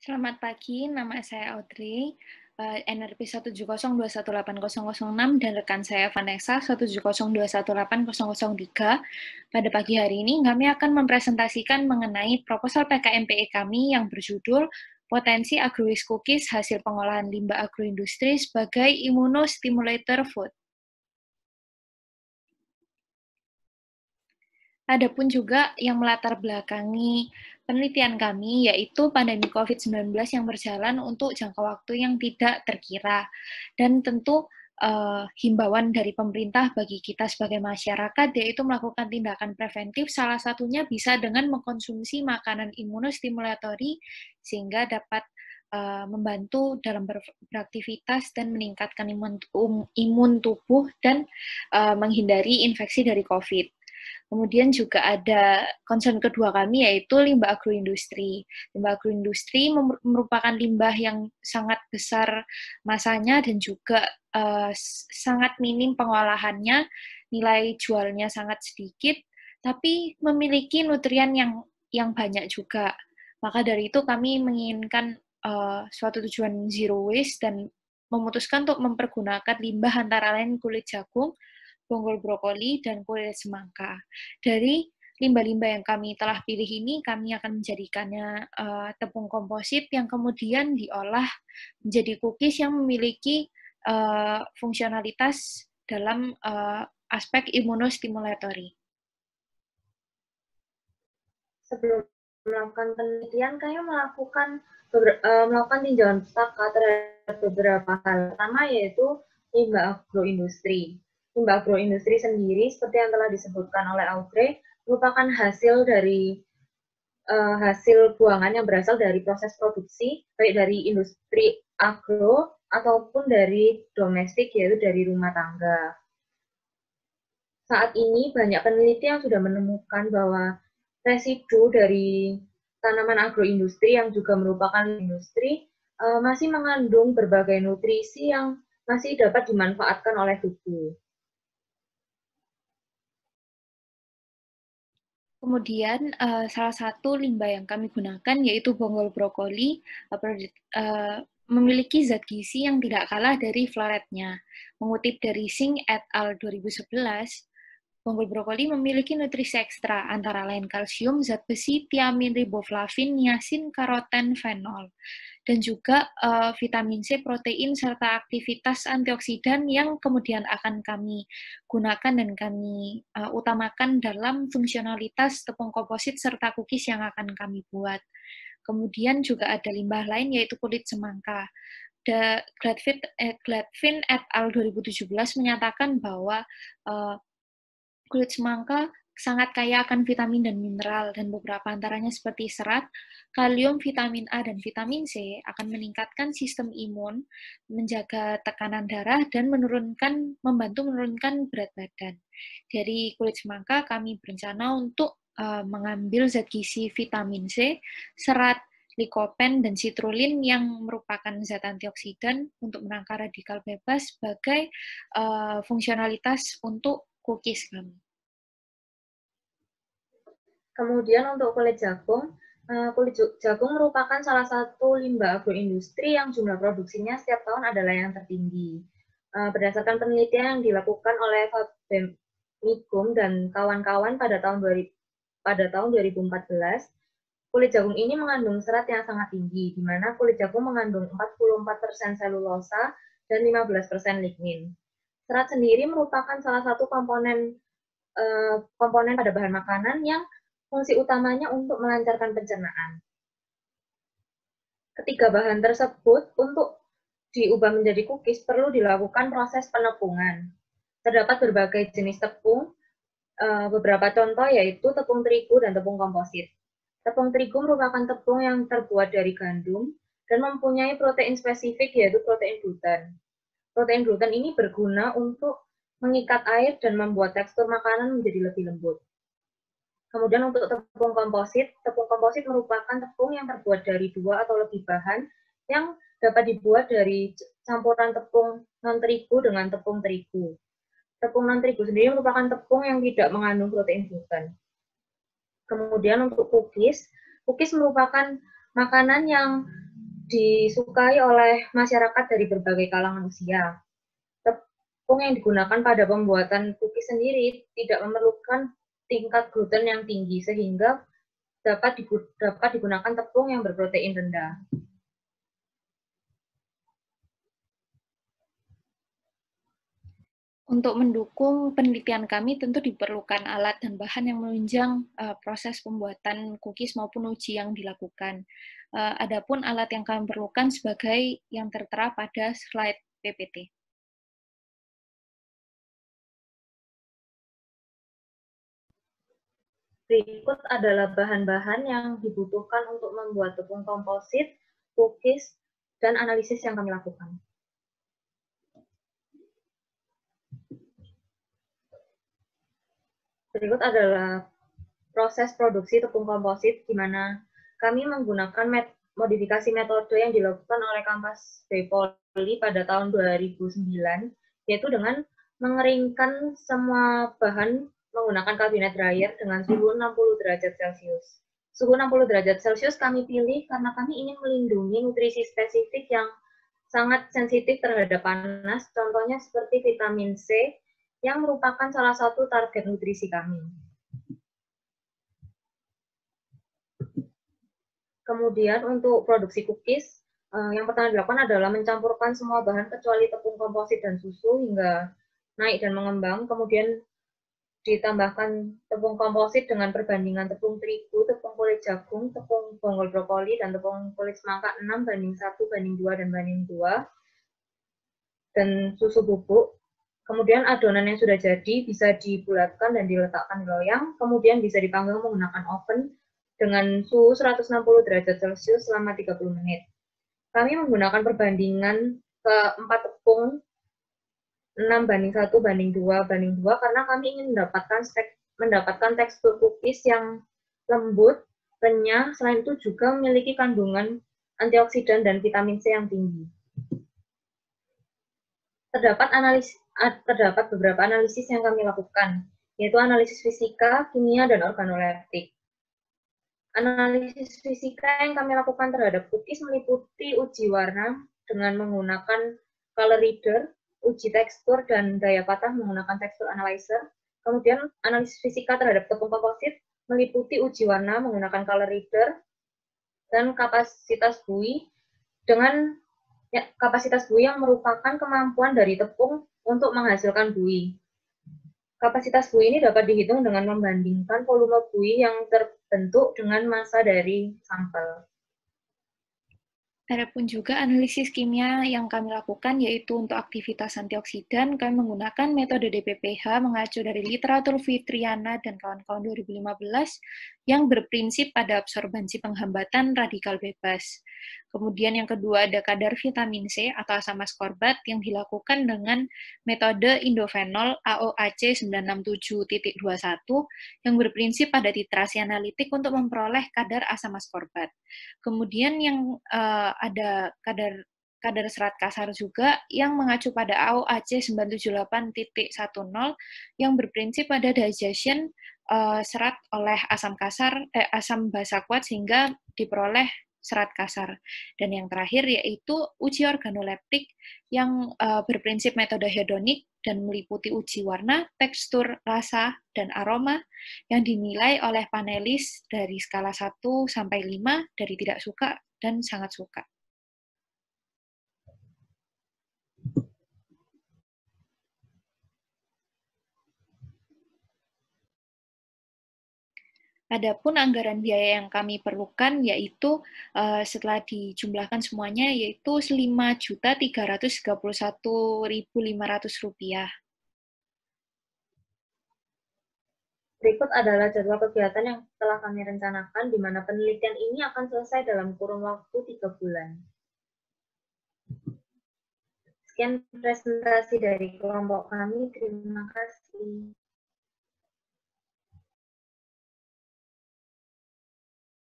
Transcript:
Selamat pagi, nama saya Audrey, NRP 170218006 dan rekan saya Vanessa 170218003. Pada pagi hari ini kami akan mempresentasikan mengenai proposal PKMPE kami yang berjudul Potensi Agrowaste Cookies Hasil Pengolahan Limbah Agroindustri sebagai Immunostimulator Food. Adapun juga yang melatar belakangi penelitian kami, yaitu pandemi COVID-19 yang berjalan untuk jangka waktu yang tidak terkira. Dan tentu himbauan dari pemerintah bagi kita sebagai masyarakat, yaitu melakukan tindakan preventif, salah satunya bisa dengan mengkonsumsi makanan imunostimulatori, sehingga dapat membantu dalam beraktivitas dan meningkatkan imun tubuh dan menghindari infeksi dari COVID. Kemudian juga ada concern kedua kami yaitu limbah agroindustri. Limbah agroindustri merupakan limbah yang sangat besar masanya dan juga sangat minim pengolahannya, nilai jualnya sangat sedikit, tapi memiliki nutrien yang banyak juga. Maka dari itu kami menginginkan suatu tujuan zero waste dan memutuskan untuk mempergunakan limbah antara lain kulit jagung, bonggol brokoli, dan kulit semangka. Dari limbah-limbah yang kami telah pilih ini, kami akan menjadikannya tepung komposit yang kemudian diolah menjadi cookies yang memiliki fungsionalitas dalam aspek immunostimulatory. Sebelum melakukan penelitian, kami melakukan tinjauan pustaka terhadap beberapa hal. Pertama yaitu limbah agroindustri. Limbah agroindustri sendiri, seperti yang telah disebutkan oleh Audrey, merupakan hasil dari hasil buangan yang berasal dari proses produksi, baik dari industri agro ataupun dari domestik, yaitu dari rumah tangga. Saat ini banyak peneliti yang sudah menemukan bahwa residu dari tanaman agroindustri yang juga merupakan industri masih mengandung berbagai nutrisi yang masih dapat dimanfaatkan oleh tubuh. Kemudian salah satu limbah yang kami gunakan yaitu bonggol brokoli memiliki zat gizi yang tidak kalah dari floretnya. Mengutip dari Singh et al. 2011, bonggol brokoli memiliki nutrisi ekstra, antara lain kalsium, zat besi, tiamin, riboflavin, niacin, karoten, fenol, dan juga vitamin C, protein, serta aktivitas antioksidan yang kemudian akan kami gunakan dan kami utamakan dalam fungsionalitas tepung komposit serta cookies yang akan kami buat. Kemudian juga ada limbah lain yaitu kulit semangka. Gladfin et al. 2017 menyatakan bahwa kulit semangka sangat kaya akan vitamin dan mineral, dan beberapa antaranya seperti serat, kalium, vitamin A, dan vitamin C akan meningkatkan sistem imun, menjaga tekanan darah, dan membantu menurunkan berat badan. Dari kulit semangka, kami berencana untuk mengambil zat gizi vitamin C, serat, likopen, dan citrulline yang merupakan zat antioksidan untuk menangkal radikal bebas sebagai fungsionalitas untuk cookies kami. Kemudian untuk kulit jagung merupakan salah satu limbah agroindustri yang jumlah produksinya setiap tahun adalah yang tertinggi. Berdasarkan penelitian yang dilakukan oleh Mikum dan kawan-kawan pada tahun 2014, kulit jagung ini mengandung serat yang sangat tinggi, di mana kulit jagung mengandung 44% selulosa dan 15% lignin. Serat sendiri merupakan salah satu komponen pada bahan makanan yang fungsi utamanya untuk melancarkan pencernaan. Ketiga bahan tersebut untuk diubah menjadi cookies perlu dilakukan proses penepungan. Terdapat berbagai jenis tepung, beberapa contoh yaitu tepung terigu dan tepung komposit. Tepung terigu merupakan tepung yang terbuat dari gandum dan mempunyai protein spesifik yaitu protein gluten. Protein gluten ini berguna untuk mengikat air dan membuat tekstur makanan menjadi lebih lembut. Kemudian untuk tepung komposit merupakan tepung yang terbuat dari 2 atau lebih bahan yang dapat dibuat dari campuran tepung non-terigu dengan tepung terigu. Tepung non-terigu sendiri merupakan tepung yang tidak mengandung protein gluten. Kemudian untuk cookies merupakan makanan yang disukai oleh masyarakat dari berbagai kalangan usia. Tepung yang digunakan pada pembuatan cookies sendiri tidak memerlukan tingkat gluten yang tinggi, sehingga dapat digunakan tepung yang berprotein rendah. Untuk mendukung penelitian kami tentu diperlukan alat dan bahan yang menunjang proses pembuatan cookies maupun uji yang dilakukan. Adapun alat yang kami perlukan sebagai yang tertera pada slide PPT. Berikut adalah bahan-bahan yang dibutuhkan untuk membuat tepung komposit, cookies, dan analisis yang kami lakukan. Berikut adalah proses produksi tepung komposit, di mana kami menggunakan modifikasi metode yang dilakukan oleh Kampas Bepoli pada tahun 2009, yaitu dengan mengeringkan semua bahan menggunakan kabinet dryer dengan suhu 60 derajat Celcius. Suhu 60 derajat Celcius kami pilih karena kami ingin melindungi nutrisi spesifik yang sangat sensitif terhadap panas, contohnya seperti vitamin C, yang merupakan salah satu target nutrisi kami. Kemudian untuk produksi cookies, yang pertama dilakukan adalah mencampurkan semua bahan kecuali tepung komposit dan susu hingga naik dan mengembang. Kemudian ditambahkan tepung komposit dengan perbandingan tepung terigu, tepung kulit jagung, tepung bonggol brokoli, dan tepung kulit semangka 6:1:2 dan banding 2, dan susu bubuk. Kemudian adonan yang sudah jadi bisa dibulatkan dan diletakkan di loyang, kemudian bisa dipanggang menggunakan oven dengan suhu 160 derajat Celcius selama 30 menit. Kami menggunakan perbandingan ke-4 tepung 6:1:2 karena kami ingin mendapatkan tekstur cookies yang lembut, renyah, selain itu juga memiliki kandungan antioksidan dan vitamin C yang tinggi. Terdapat beberapa analisis yang kami lakukan, yaitu analisis fisika, kimia, dan organoleptik. Analisis fisika yang kami lakukan terhadap cookies meliputi uji warna dengan menggunakan color reader, uji tekstur, dan daya patah menggunakan texture analyzer. Kemudian analisis fisika terhadap tepung komposit meliputi uji warna menggunakan color reader dan kapasitas buih dengan kapasitas buih yang merupakan kemampuan dari tepung untuk menghasilkan buih. Kapasitas buih ini dapat dihitung dengan membandingkan volume buih yang terbentuk dengan massa dari sampel. Adapun juga analisis kimia yang kami lakukan yaitu untuk aktivitas antioksidan, kami menggunakan metode DPPH mengacu dari literatur Fitriana dan kawan-kawan 2015 yang berprinsip pada absorbansi penghambatan radikal bebas. Kemudian yang kedua ada kadar vitamin C atau asam askorbat yang dilakukan dengan metode indofenol AOAC 967.21 yang berprinsip pada titrasi analitik untuk memperoleh kadar asam askorbat. Kemudian yang ada kadar serat kasar juga yang mengacu pada AOAC 978.10 yang berprinsip pada digestion serat oleh asam basa kuat sehingga diperoleh serat kasar. Dan yang terakhir yaitu uji organoleptik yang berprinsip metode hedonik dan meliputi uji warna, tekstur, rasa, dan aroma yang dinilai oleh panelis dari skala 1 sampai 5 dari tidak suka dan sangat suka. Adapun anggaran biaya yang kami perlukan yaitu setelah dijumlahkan semuanya yaitu Rp5.331.500. Berikut adalah jadwal kegiatan yang telah kami rencanakan, di mana penelitian ini akan selesai dalam kurun waktu 3 bulan. Sekian presentasi dari kelompok kami. Terima kasih.